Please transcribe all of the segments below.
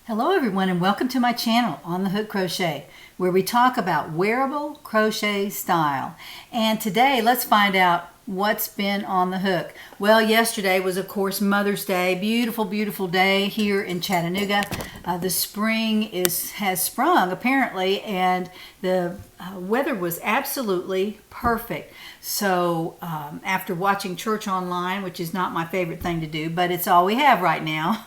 Hello everyone and welcome to my channel On the Hook Crochet, where we talk about wearable crochet style. And today let's find out what's been on the hook. Well, yesterday was of course Mother's Day. Beautiful, beautiful day here in Chattanooga. The spring has sprung apparently, and the weather was absolutely perfect. So after watching church online, which is not my favorite thing to do, but it's all we have right now,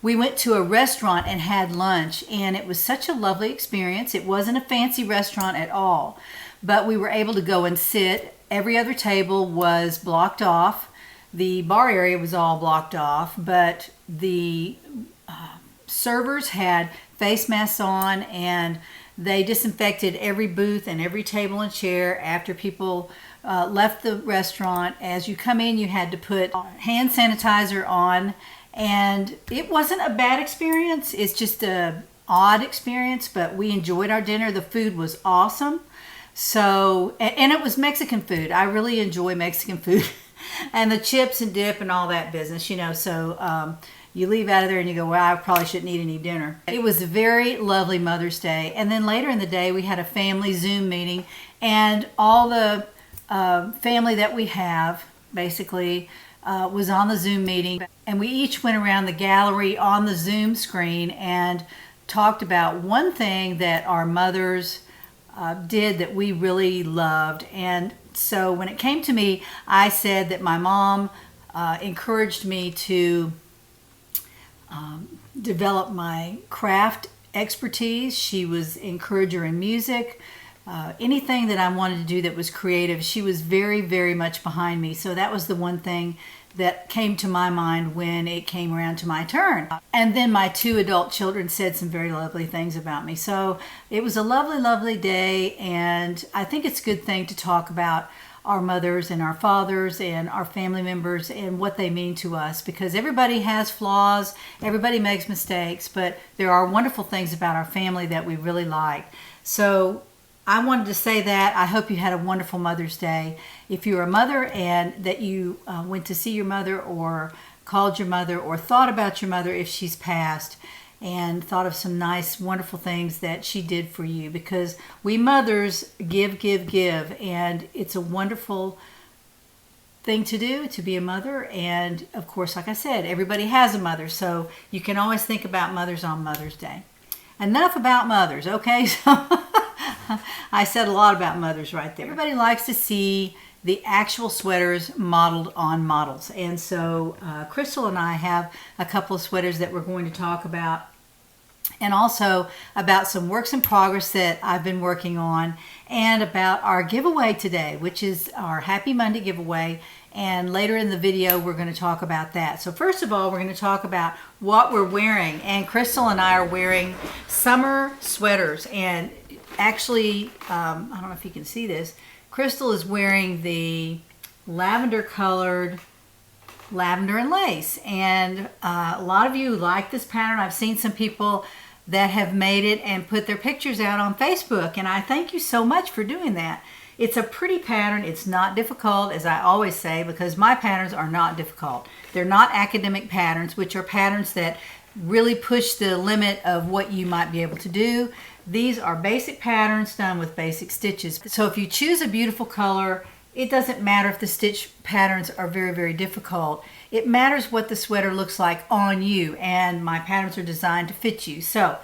we went to a restaurant and had lunch, and it was such a lovely experience. It wasn't a fancy restaurant at all, but we were able to go and sit. Every other table was blocked off. The bar area was all blocked off, but the servers had face masks on, and they disinfected every booth and every table and chair after people left the restaurant. As you come in, you had to put hand sanitizer on, and it wasn't a bad experience. It's just a odd experience, but we enjoyed our dinner. The food was awesome. So, and it was Mexican food. I really enjoy Mexican food and the chips and dip and all that business, you know. So you leave out of there and you go, well, I probably shouldn't eat any dinner. It was a very lovely Mother's Day. And then later in the day, we had a family Zoom meeting, and all the family that we have basically was on the Zoom meeting. And we each went around the gallery on the Zoom screen and talked about one thing that our mothers did that we really loved. And so when it came to me, I said that my mom encouraged me to develop my craft expertise. She was an encourager in music. Anything that I wanted to do that was creative, she was very, very much behind me. So that was the one thing that came to my mind when it came around to my turn. And then my two adult children said some very lovely things about me. So it was a lovely, lovely day, and I think it's a good thing to talk about our mothers and our fathers and our family members and what they mean to us, because everybody has flaws, everybody makes mistakes, but there are wonderful things about our family that we really like. So I wanted to say that. I hope you had a wonderful Mother's Day. If you're a mother and that you went to see your mother or called your mother or thought about your mother if she's passed, and thought of some nice, wonderful things that she did for you, because we mothers give, give, give, and it's a wonderful thing to do, to be a mother. And of course, like I said, everybody has a mother, so you can always think about mothers on Mother's Day. Enough about mothers, okay? So I said a lot about mothers right there. Everybody likes to see the actual sweaters modeled on models. And so Crystal and I have a couple of sweaters that we're going to talk about, and also about some works in progress that I've been working on, and about our giveaway today, which is our Happy Monday giveaway. And later in the video, we're going to talk about that. So first of all, we're going to talk about what we're wearing. And Crystal and I are wearing summer sweaters. And actually, I don't know if you can see this, Crystal is wearing the lavender colored lavender and lace. And a lot of you like this pattern. I've seen some people that have made it and put their pictures out on Facebook. And I thank you so much for doing that. It's a pretty pattern. It's not difficult, as I always say, because my patterns are not difficult. They're not academic patterns, which are patterns that really push the limit of what you might be able to do. These are basic patterns done with basic stitches. So if you choose a beautiful color, it doesn't matter if the stitch patterns are very, very difficult. It matters what the sweater looks like on you, and my patterns are designed to fit you. So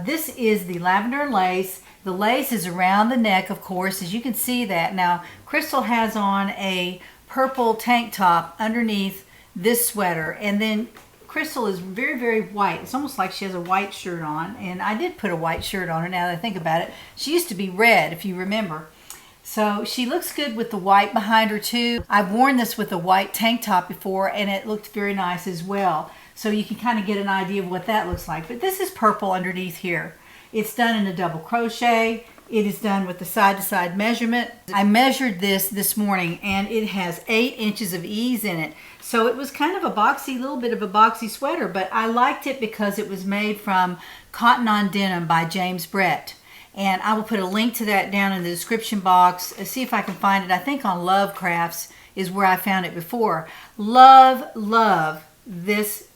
this is the lavender and lace. The lace is around the neck, of course, as you can see that. Now, Crystal has on a purple tank top underneath this sweater, and then Crystal is very, very white. It's almost like she has a white shirt on, and I did put a white shirt on her now that I think about it. She used to be red, if you remember. So she looks good with the white behind her too. I've worn this with a white tank top before, and it looked very nice as well. So you can kind of get an idea of what that looks like. But this is purple underneath here. It's done in a double crochet. It is done with the side-to-side measurement. I measured this morning, and it has 8 inches of ease in it. So it was kind of a boxy, little bit of a boxy sweater, but I liked it because it was made from Cotton on Denim by James Brett. And I will put a link to that down in the description box. See if I can find it. I think on Love Crafts is where I found it before. Love this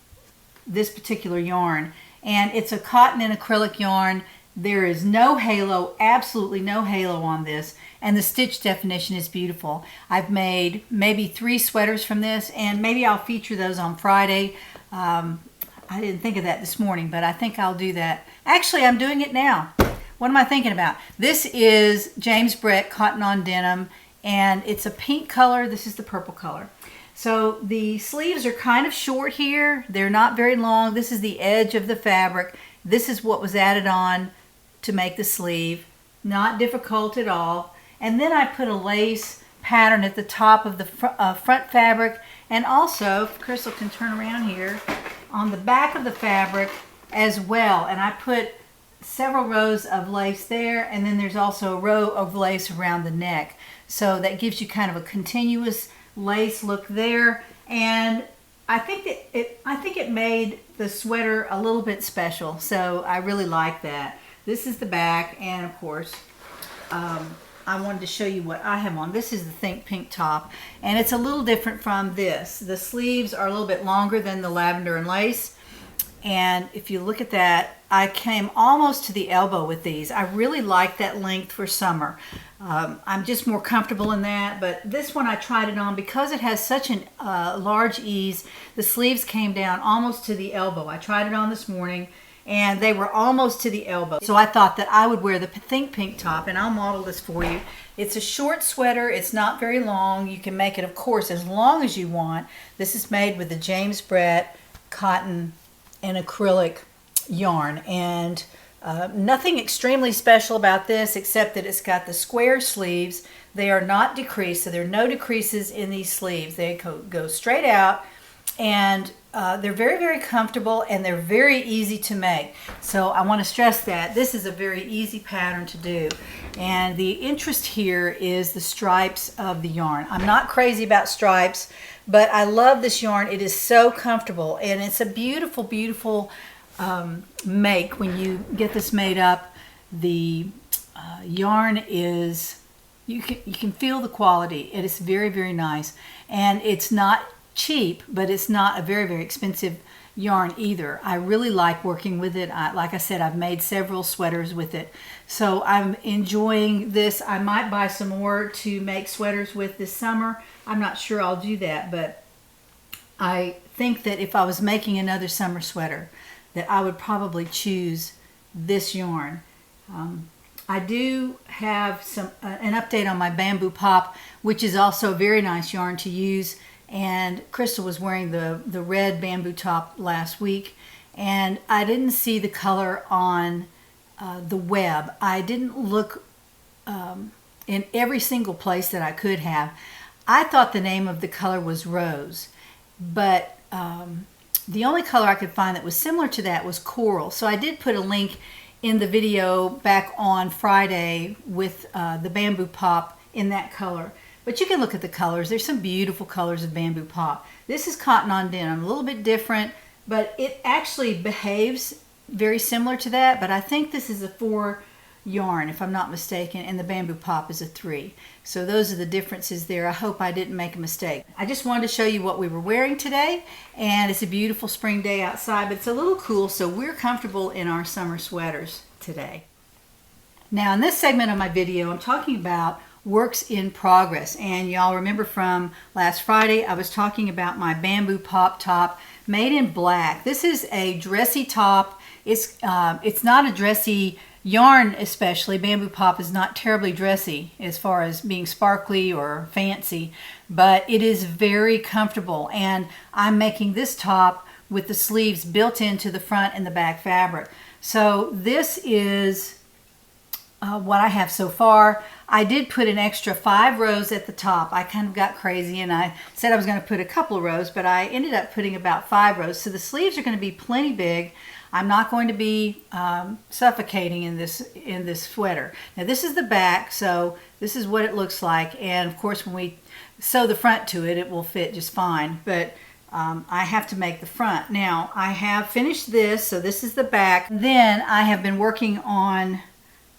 particular yarn. and it's a cotton and acrylic yarn. There is no halo, absolutely no halo on this, and the stitch definition is beautiful. I've made maybe 3 sweaters from this, and maybe I'll feature those on Friday. I didn't think of that this morning, but I think I'll do that. Actually, I'm doing it now. What am I thinking about? This is James Brett Cotton on Denim, and it's a pink color. This is the purple color. So the sleeves are kind of short here. They're not very long. This is the edge of the fabric. This is what was added on to make the sleeve. Not difficult at all. And then I put a lace pattern at the top of the front fabric, and also, if Crystal can turn around here, on the back of the fabric as well. And I put several rows of lace there, and then there's also a row of lace around the neck. So that gives you kind of a continuous lace look there, and I think it made the sweater a little bit special. So I really like that. This is the back, and of course, I wanted to show you what I have on. This is the Think Pink top, and it's a little different from this. The sleeves are a little bit longer than the lavender and lace, and if you look at that, I came almost to the elbow with these. I really like that length for summer. I'm just more comfortable in that, but this one I tried it on because it has such an large ease. The sleeves came down almost to the elbow. I tried it on this morning, and they were almost to the elbow. So I thought that I would wear the Think Pink top, and I'll model this for you. It's a short sweater. It's not very long. You can make it, of course, as long as you want. This is made with the James Brett cotton and acrylic yarn, and nothing extremely special about this except that it's got the square sleeves. They are not decreased, so there are no decreases in these sleeves. They go straight out, and they're very, very comfortable, and they're very easy to make. So I want to stress that this is a very easy pattern to do. And the interest here is the stripes of the yarn. I'm not crazy about stripes, but I love this yarn. It is so comfortable, and it's a beautiful, beautiful make when you get this made up. The yarn is, you can feel the quality. It is very, very nice, and it's not cheap, but it's not a very, very expensive yarn either. I really like working with it. Like I said, I've made several sweaters with it, so I'm enjoying this. I might buy some more to make sweaters with this summer. I'm not sure I'll do that, but I think that if I was making another summer sweater, that I would probably choose this yarn. I do have an update on my Bamboo Pop, which is also a very nice yarn to use. And Crystal was wearing the red bamboo top last week, and I didn't see the color on the web. I didn't look in every single place that I could have. I thought the name of the color was Rose, but the only color I could find that was similar to that was Coral. So I did put a link in the video back on Friday with the Bamboo Pop in that color. But you can look at the colors. There's some beautiful colors of Bamboo Pop. This is cotton on denim, a little bit different, but it actually behaves very similar to that. But I think this is a 4 yarn, if I'm not mistaken, and the Bamboo Pop is a 3. So those are the differences there. I hope I didn't make a mistake. I just wanted to show you what we were wearing today, and it's a beautiful spring day outside, but it's a little cool, so we're comfortable in our summer sweaters today. Now in this segment of my video, I'm talking about works in progress, and y'all remember from last Friday I was talking about my Bamboo Pop top made in black. This is a dressy top. It's not a dressy yarn, especially. Bamboo Pop is not terribly dressy as far as being sparkly or fancy, but it is very comfortable, and I'm making this top with the sleeves built into the front and the back fabric. So this is what I have so far. I did put an extra 5 rows at the top. I kind of got crazy, and I said I was going to put a couple of rows, but I ended up putting about 5 rows. So the sleeves are going to be plenty big. I'm not going to be suffocating in this sweater. Now this is the back, so this is what it looks like, and of course when we sew the front to it, it will fit just fine, but I have to make the front. Now I have finished this, so this is the back. Then I have been working on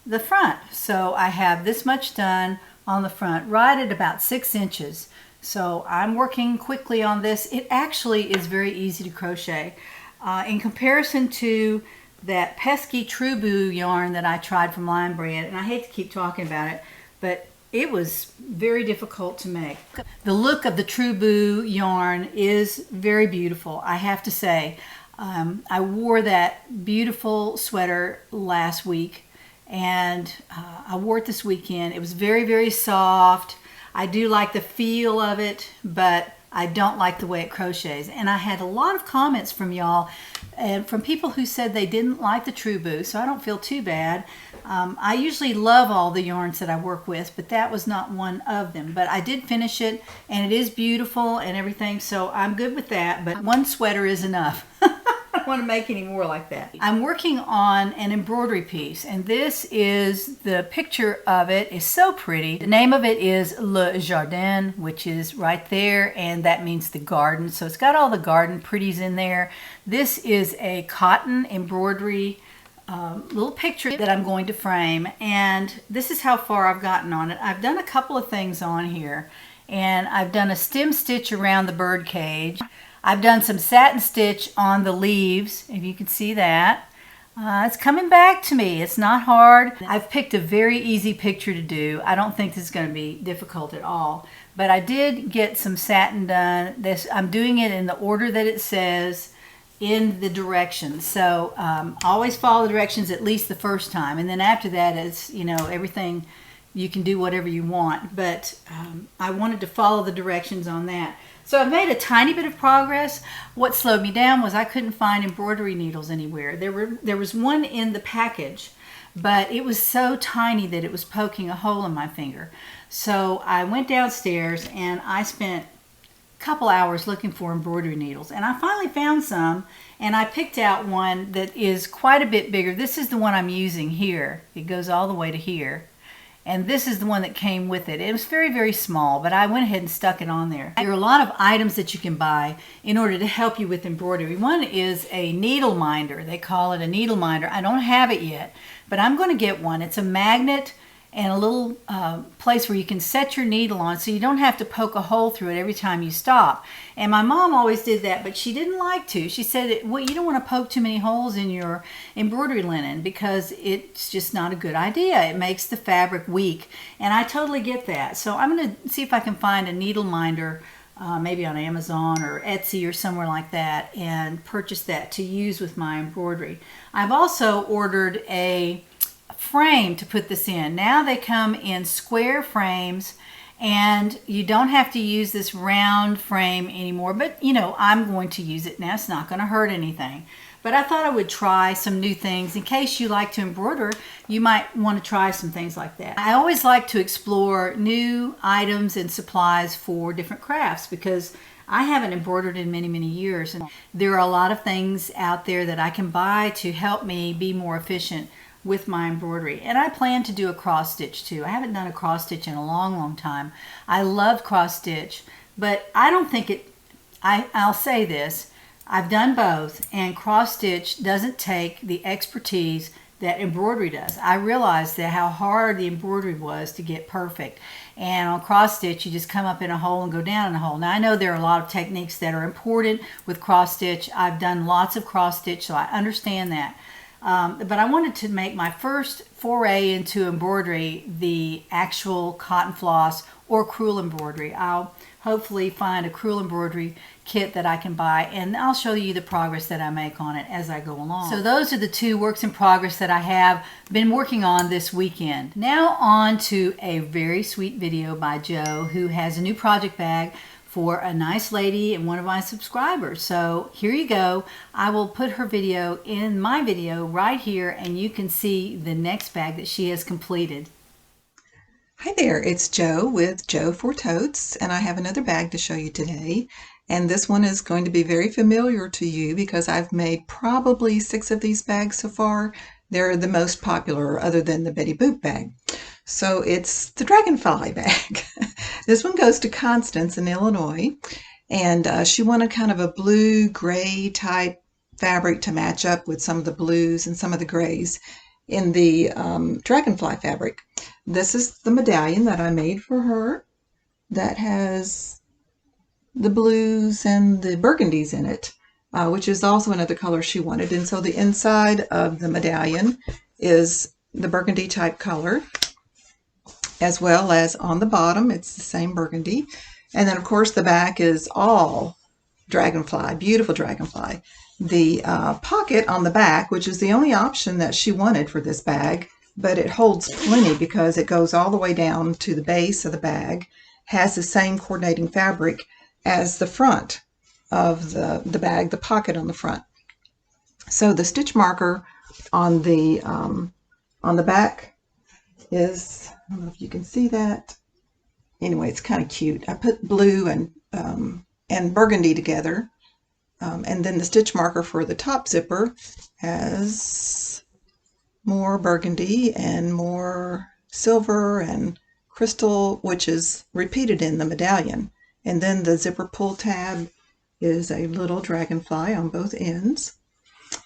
the front, so I have this much done on the front, right at about 6 inches. So I'm working quickly on this. It actually is very easy to crochet. in comparison to that pesky True Boo yarn that I tried from Lion Brand, and I hate to keep talking about it, but it was very difficult to make. The look of the True Boo yarn is very beautiful, I have to say. I wore that beautiful sweater last week, and I wore it this weekend. It was very, very soft. I do like the feel of it, but I don't like the way it crochets. And I had a lot of comments from y'all and from people who said they didn't like the True Boo, so I don't feel too bad. I usually love all the yarns that I work with, but that was not one of them. But I did finish it, and it is beautiful and everything, so I'm good with that. But one sweater is enough. I don't want to make any more like that. I'm working on an embroidery piece, and this is the picture of it. It's so pretty. The name of it is Le Jardin, which is right there, and that means the garden. So it's got all the garden pretties in there. This is a cotton embroidery little picture that I'm going to frame, and this is how far I've gotten on it. I've done a couple of things on here, and I've done a stem stitch around the bird cage. I've done some satin stitch on the leaves, if you can see that. It's coming back to me. It's not hard. I've picked a very easy picture to do. I don't think this is going to be difficult at all. But I did get some satin done. I'm doing it in the order that it says in the directions. So always follow the directions at least the first time. And then after that, it's, you know, everything, you can do whatever you want. But I wanted to follow the directions on that. So I've made a tiny bit of progress. What slowed me down was I couldn't find embroidery needles anywhere. There was one in the package, but it was so tiny that it was poking a hole in my finger. So I went downstairs and I spent a couple hours looking for embroidery needles, and I finally found some, and I picked out one that is quite a bit bigger. This is the one I'm using here. It goes all the way to here. And this is the one that came with it. It was very, very small, but I went ahead and stuck it on there. There are a lot of items that you can buy in order to help you with embroidery. One is a needle minder. They call it a needle minder. I don't have it yet, but I'm going to get one. It's a magnet and a little place where you can set your needle on so you don't have to poke a hole through it every time you stop. And my mom always did that, but she didn't like to. She said, well, you don't want to poke too many holes in your embroidery linen because it's just not a good idea. It makes the fabric weak, and I totally get that. So I'm going to see if I can find a needle minder, maybe on Amazon or Etsy or somewhere like that, and purchase that to use with my embroidery. I've also ordered a frame to put this in. Now they come in square frames, and you don't have to use this round frame anymore, but you know, I'm going to use it now. It's not going to hurt anything. But I thought I would try some new things. In case you like to embroider, you might want to try some things like that. I always like to explore new items and supplies for different crafts because I haven't embroidered in many, many years, and there are a lot of things out there that I can buy to help me be more efficient with my embroidery. And I plan to do a cross stitch too. I haven't done a cross stitch in a long, long time. I love cross stitch, but I don't think it, I'll say this, I've done both, and cross stitch doesn't take the expertise that embroidery does. I realized that how hard the embroidery was to get perfect. And on cross stitch, you just come up in a hole and go down in a hole. Now I know there are a lot of techniques that are important with cross stitch. I've done lots of cross stitch, so I understand that. But I wanted to make my first foray into embroidery the actual cotton floss or crewel embroidery. I'll hopefully find a crewel embroidery kit that I can buy, and I'll show you the progress that I make on it as I go along. So those are the two works in progress that I have been working on this weekend. Now on to a very sweet video by Jo, who has a new project bag for a nice lady and one of my subscribers. So here you go. I will put her video in my video right here, and you can see the next bag that she has completed. Hi there, it's Jo with Jo for Totes, and I have another bag to show you today. And this one is going to be very familiar to you because I've made probably 6 of these bags so far. They're the most popular other than the Betty Boop bag. So it's the Dragonfly bag. This one goes to Constance in Illinois, and she wanted kind of a blue-gray type fabric to match up with some of the blues and some of the grays in the Dragonfly fabric. This is the medallion that I made for her that has the blues and the burgundies in it. which is also another color she wanted. And so the inside of the medallion is the burgundy type color, as well as on the bottom, it's the same burgundy. And then, of course, the back is all dragonfly, beautiful dragonfly. The pocket on the back, which is the only option that she wanted for this bag, but it holds plenty because it goes all the way down to the base of the bag, has the same coordinating fabric as the front of the bag, the pocket on the front. So the stitch marker on the back is, I don't know if you can see that. Anyway, it's kind of cute. I put blue and burgundy together. And then the stitch marker for the top zipper has more burgundy and more silver and crystal, which is repeated in the medallion. And then the zipper pull tab is a little dragonfly on both ends.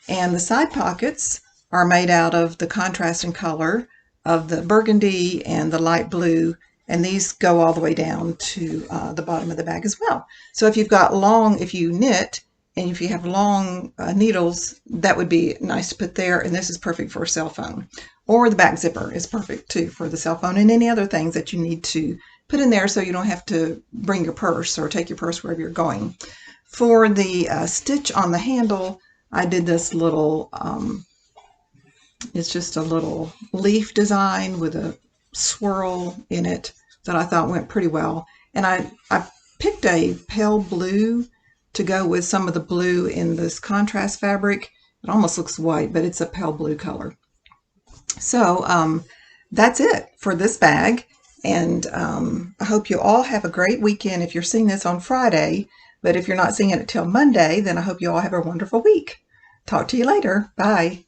And the side pockets are made out of the contrasting color of the burgundy and the light blue, and these go all the way down to the bottom of the bag as well. So if you knit, and if you have long needles, that would be nice to put there, and this is perfect for a cell phone. Or the back zipper is perfect too for the cell phone, and any other things that you need to put in there so you don't have to bring your purse or take your purse wherever you're going. For the stitch on the handle, I did this little, it's just a little leaf design with a swirl in it that I thought went pretty well. And I picked a pale blue to go with some of the blue in this contrast fabric. It almost looks white, but it's a pale blue color. So that's it for this bag. And I hope you all have a great weekend if you're seeing this on Friday. But if you're not seeing it until Monday, then I hope you all have a wonderful week. Talk to you later. Bye.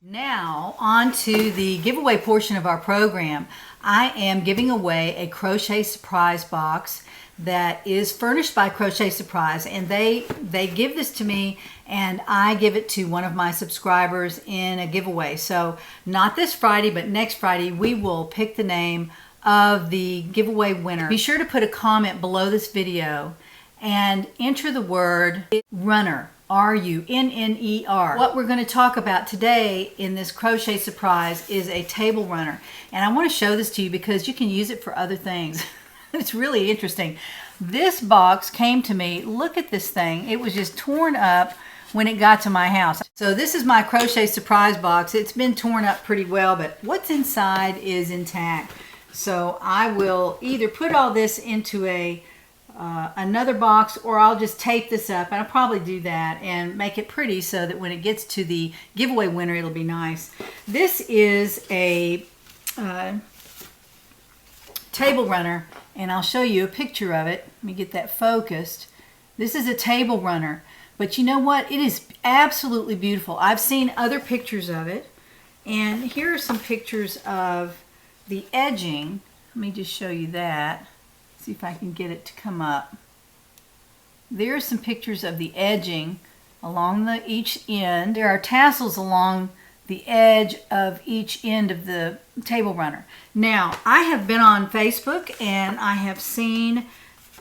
Now, on to the giveaway portion of our program. I am giving away a Crochet Surprise box that is furnished by Crochet Surprise, and they give this to me, and I give it to one of my subscribers in a giveaway. So not this Friday, but next Friday, we will pick the name of the giveaway winner. Be sure to put a comment below this video and enter the word runner, R-U-N-N-E-R. What we're going to talk about today in this Crochet Surprise is a table runner. And I want to show this to you because you can use it for other things. It's really interesting. This box came to me. Look at this thing. It was just torn up when it got to my house. So this is my Crochet Surprise box. It's been torn up pretty well, but what's inside is intact. So I will either put all this into another box, or I'll just tape this up, and I'll probably do that and make it pretty so that when it gets to the giveaway winner, it'll be nice. This is a table runner, and I'll show you a picture of it. Let me get that focused. This is a table runner, but you know what? It is absolutely beautiful. I've seen other pictures of it, and here are some pictures of the edging. Let me just show you that. See if I can get it to come up. There are some pictures of the edging along each end. There are tassels along the edge of each end of the table runner. Now, I have been on Facebook and I have seen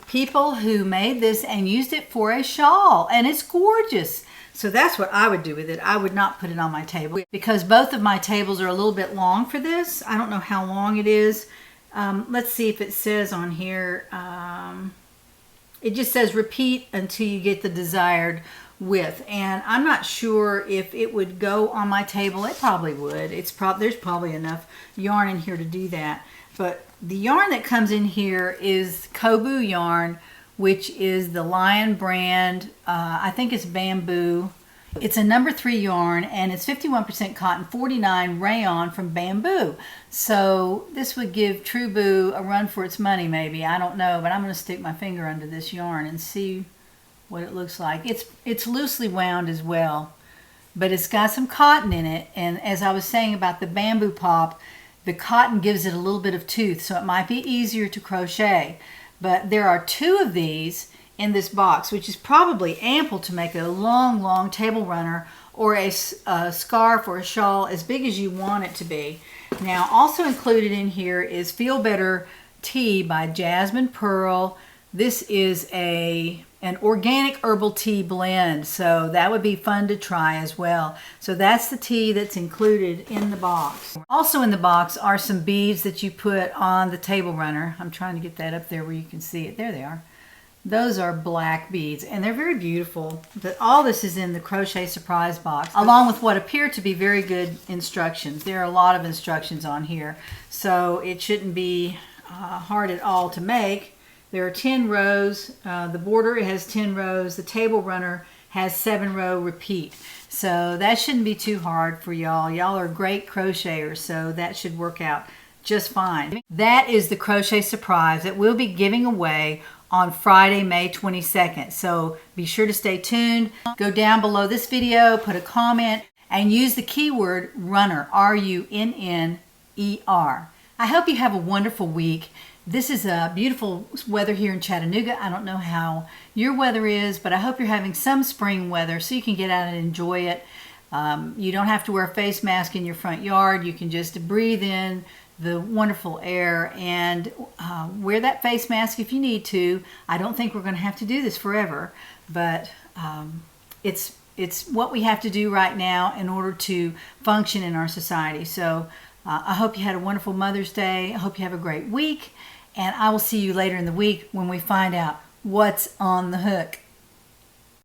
people who made this and used it for a shawl, and it's gorgeous. So that's what I would do with it. I would not put it on my table because both of my tables are a little bit long for this. I don't know how long it is. Let's see if it says on here. It just says repeat until you get the desired width, and I'm not sure if it would go on my table. It probably would. There's probably enough yarn in here to do that. But the yarn that comes in here is Kobu yarn, which is the Lion brand. I think it's bamboo. It's a number 3 yarn, and it's 51% cotton, 49 rayon from bamboo. So this would give True Boo a run for its money, maybe. I don't know, but I'm going to stick my finger under this yarn and see what it looks like. It's loosely wound as well, but it's got some cotton in it. And as I was saying about the bamboo pop, the cotton gives it a little bit of tooth, so it might be easier to crochet. But there are 2 of these in this box, which is probably ample to make a long table runner or a scarf or a shawl as big as you want it to be. Now, also included in here is Feel Better Tea by Jasmine Pearl. This is a an organic herbal tea blend, so that would be fun to try as well. So that's the tea that's included in the box. Also in the box are some beads that you put on the table runner. I'm trying to get that up there where you can see it. There they are. Those are black beads, and they're very beautiful. But all this is in the Crochet Surprise box, along with what appear to be very good instructions. There are a lot of instructions on here, so it shouldn't be hard at all to make. There are 10 rows. The border has 10 rows. The table runner has 7-row repeat. So that shouldn't be too hard for y'all. Y'all are great crocheters, so that should work out just fine. That is the Crochet Surprise that we'll be giving away on Friday, May 22nd. So be sure to stay tuned. Go down below this video, put a comment, and use the keyword runner, RUNNER. I hope you have a wonderful week. This is a beautiful weather here in Chattanooga. I don't know how your weather is, but I hope you're having some spring weather so you can get out and enjoy it. You don't have to wear a face mask in your front yard. You can just breathe in the wonderful air and wear that face mask if you need to. I don't think we're going to have to do this forever, but it's what we have to do right now in order to function in our society. So I hope you had a wonderful Mother's Day. I hope you have a great week, and I will see you later in the week when we find out what's on the hook.